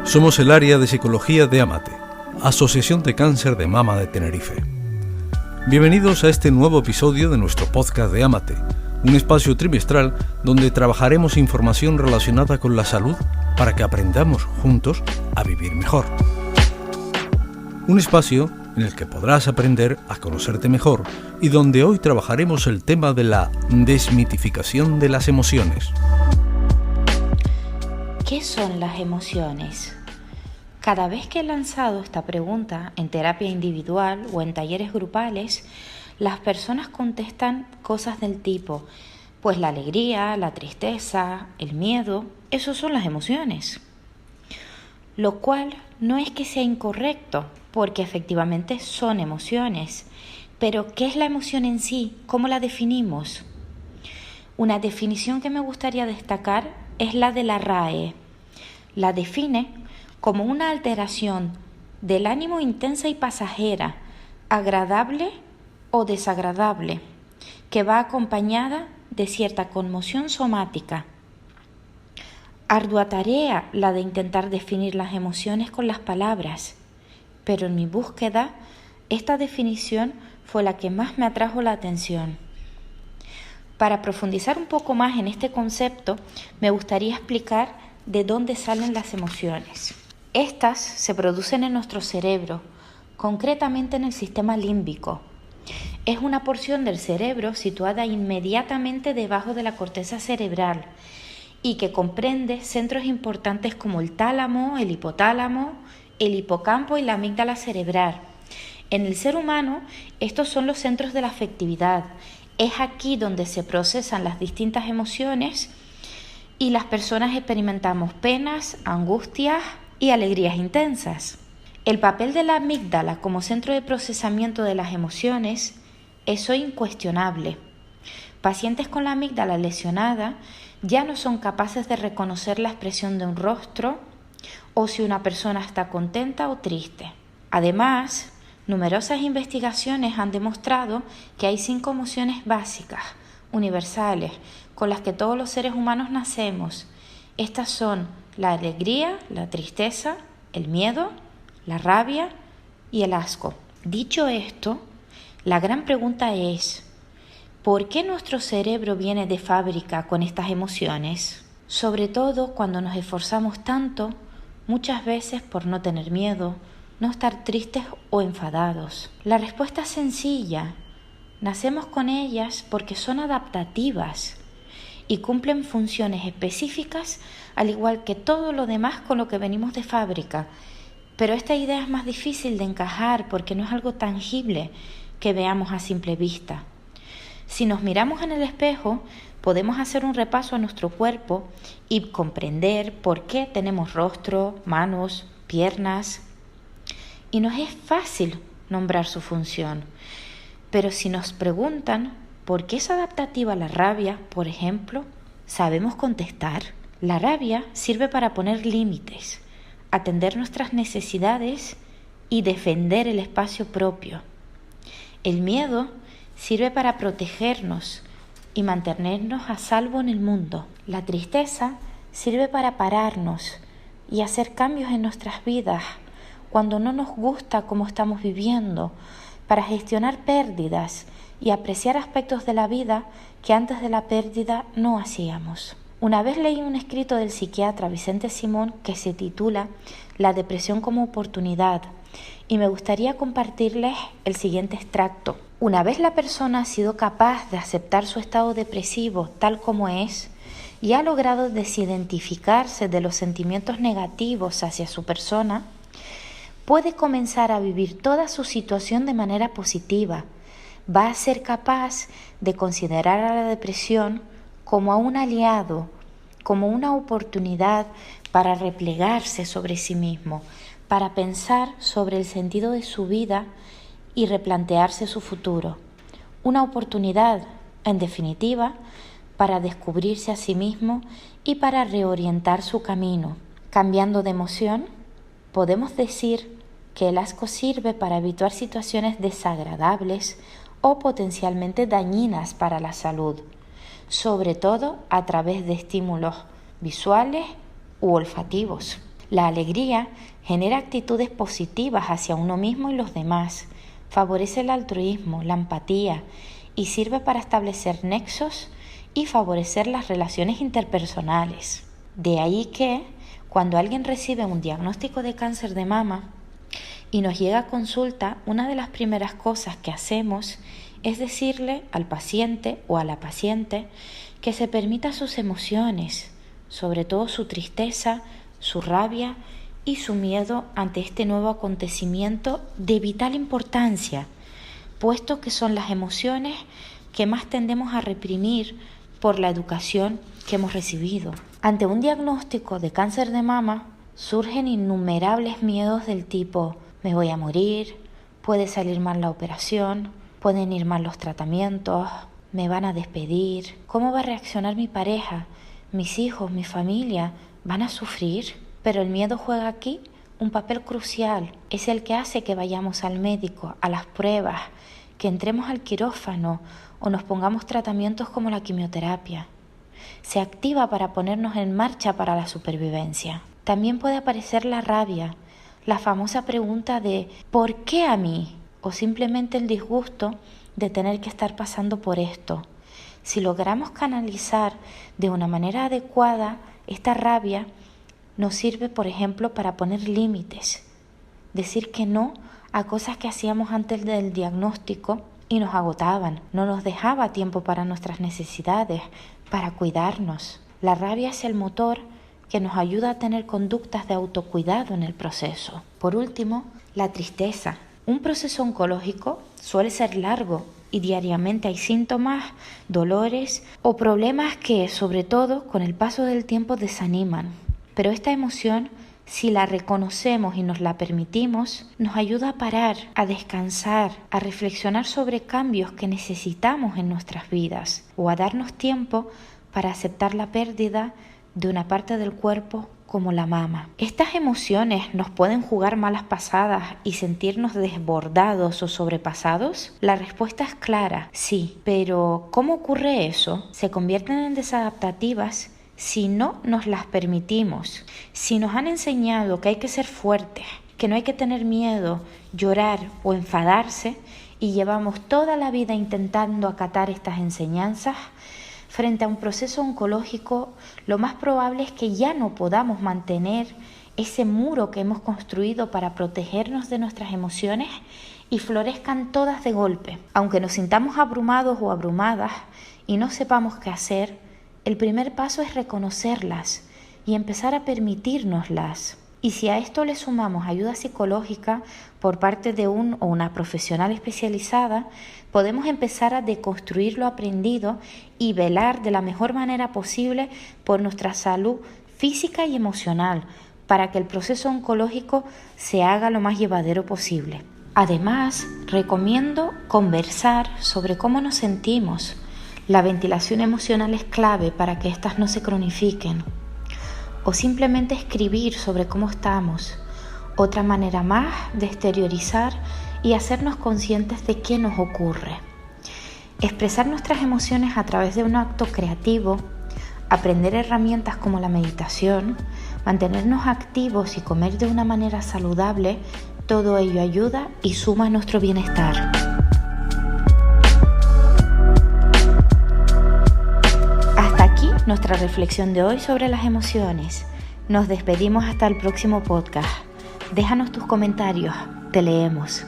Somos el área de psicología de AMATE, Asociación de Cáncer de Mama de Tenerife. Bienvenidos a este nuevo episodio de nuestro podcast de AMATE, un espacio trimestral donde trabajaremos información relacionada con la salud para que aprendamos juntos a vivir mejor. Un espacio en el que podrás aprender a conocerte mejor y donde hoy trabajaremos el tema de la desmitificación de las emociones. ¿Qué son las emociones? Cada vez que he lanzado esta pregunta en terapia individual o en talleres grupales, las personas contestan cosas del tipo, pues la alegría, la tristeza, el miedo, esos son las emociones. Lo cual no es que sea incorrecto, porque efectivamente son emociones. Pero, ¿qué es la emoción en sí? ¿Cómo la definimos? Una definición que me gustaría destacar es la de la RAE. La define como una alteración del ánimo intensa y pasajera, agradable o desagradable, que va acompañada de cierta conmoción somática. Ardua tarea la de intentar definir las emociones con las palabras, pero en mi búsqueda, esta definición fue la que más me atrajo la atención. Para profundizar un poco más en este concepto, me gustaría explicar de dónde salen las emociones. Estas se producen en nuestro cerebro, concretamente en el sistema límbico. Es una porción del cerebro situada inmediatamente debajo de la corteza cerebral y que comprende centros importantes como el tálamo, el hipotálamo, el hipocampo y la amígdala cerebral. En el ser humano, estos son los centros de la afectividad. Es aquí donde se procesan las distintas emociones y las personas experimentamos penas, angustias y alegrías intensas. El papel de la amígdala como centro de procesamiento de las emociones es hoy incuestionable. Pacientes con la amígdala lesionada ya no son capaces de reconocer la expresión de un rostro o si una persona está contenta o triste. Además, numerosas investigaciones han demostrado que hay 5 emociones básicas, universales, con las que todos los seres humanos nacemos. Estas son la alegría, la tristeza, el miedo, la rabia y el asco. Dicho esto, la gran pregunta es, ¿por qué nuestro cerebro viene de fábrica con estas emociones? Sobre todo cuando nos esforzamos tanto, muchas veces por no tener miedo, no estar tristes o enfadados. La respuesta es sencilla. Nacemos con ellas porque son adaptativas y cumplen funciones específicas, al igual que todo lo demás con lo que venimos de fábrica. Pero esta idea es más difícil de encajar porque no es algo tangible que veamos a simple vista. Si nos miramos en el espejo, podemos hacer un repaso a nuestro cuerpo y comprender por qué tenemos rostro, manos, piernas. Y nos es fácil nombrar su función. Pero si nos preguntan por qué es adaptativa la rabia, por ejemplo, ¿sabemos contestar? La rabia sirve para poner límites, atender nuestras necesidades y defender el espacio propio. El miedo sirve para protegernos y mantenernos a salvo en el mundo. La tristeza sirve para pararnos y hacer cambios en nuestras vidas cuando no nos gusta cómo estamos viviendo, para gestionar pérdidas y apreciar aspectos de la vida que antes de la pérdida no hacíamos. Una vez leí un escrito del psiquiatra Vicente Simón que se titula La depresión como oportunidad y me gustaría compartirles el siguiente extracto. Una vez la persona ha sido capaz de aceptar su estado depresivo tal como es y ha logrado desidentificarse de los sentimientos negativos hacia su persona, puede comenzar a vivir toda su situación de manera positiva. Va a ser capaz de considerar a la depresión como a un aliado, como una oportunidad para replegarse sobre sí mismo, para pensar sobre el sentido de su vida y replantearse su futuro. Una oportunidad, en definitiva, para descubrirse a sí mismo y para reorientar su camino. Cambiando de emoción, podemos decir que el asco sirve para evitar situaciones desagradables o potencialmente dañinas para la salud, sobre todo a través de estímulos visuales u olfativos. La alegría genera actitudes positivas hacia uno mismo y los demás, favorece el altruismo, la empatía y sirve para establecer nexos y favorecer las relaciones interpersonales. De ahí que, cuando alguien recibe un diagnóstico de cáncer de mama y nos llega a consulta, una de las primeras cosas que hacemos es decirle al paciente o a la paciente que se permita sus emociones, sobre todo su tristeza, su rabia y su miedo ante este nuevo acontecimiento de vital importancia, puesto que son las emociones que más tendemos a reprimir por la educación que hemos recibido. Ante un diagnóstico de cáncer de mama surgen innumerables miedos del tipo: me voy a morir, puede salir mal la operación, pueden ir mal los tratamientos, me van a despedir, ¿cómo va a reaccionar mi pareja? ¿Mis hijos, mi familia van a sufrir? Pero el miedo juega aquí un papel crucial, es el que hace que vayamos al médico, a las pruebas, que entremos al quirófano o nos pongamos tratamientos como la quimioterapia. Se activa para ponernos en marcha para la supervivencia. También puede aparecer la rabia, la famosa pregunta de ¿por qué a mí? O simplemente el disgusto de tener que estar pasando por esto. Si logramos canalizar de una manera adecuada esta rabia, nos sirve, por ejemplo, para poner límites, decir que no a cosas que hacíamos antes del diagnóstico y nos agotaban, no nos dejaba tiempo para nuestras necesidades, para cuidarnos. La rabia es el motor que nos ayuda a tener conductas de autocuidado en el proceso. Por último, la tristeza. Un proceso oncológico suele ser largo y diariamente hay síntomas, dolores o problemas que, sobre todo, con el paso del tiempo desaniman. Pero esta emoción, si la reconocemos y nos la permitimos, nos ayuda a parar, a descansar, a reflexionar sobre cambios que necesitamos en nuestras vidas o a darnos tiempo para aceptar la pérdida de una parte del cuerpo como la mama. ¿Estas emociones nos pueden jugar malas pasadas y sentirnos desbordados o sobrepasados? La respuesta es clara, sí. Pero ¿cómo ocurre eso? Se convierten en desadaptativas si no nos las permitimos. Si nos han enseñado que hay que ser fuertes, que no hay que tener miedo, llorar o enfadarse, y llevamos toda la vida intentando acatar estas enseñanzas, frente a un proceso oncológico, lo más probable es que ya no podamos mantener ese muro que hemos construido para protegernos de nuestras emociones y florezcan todas de golpe. Aunque nos sintamos abrumados o abrumadas y no sepamos qué hacer, el primer paso es reconocerlas y empezar a permitírnoslas. Y si a esto le sumamos ayuda psicológica por parte de un o una profesional especializada, podemos empezar a deconstruir lo aprendido y velar de la mejor manera posible por nuestra salud física y emocional para que el proceso oncológico se haga lo más llevadero posible. Además, recomiendo conversar sobre cómo nos sentimos. La ventilación emocional es clave para que éstas no se cronifiquen. O simplemente escribir sobre cómo estamos. Otra manera más de exteriorizar y hacernos conscientes de qué nos ocurre. Expresar nuestras emociones a través de un acto creativo, aprender herramientas como la meditación, mantenernos activos y comer de una manera saludable, todo ello ayuda y suma a nuestro bienestar. Nuestra reflexión de hoy sobre las emociones. Nos despedimos hasta el próximo podcast. Déjanos tus comentarios, te leemos.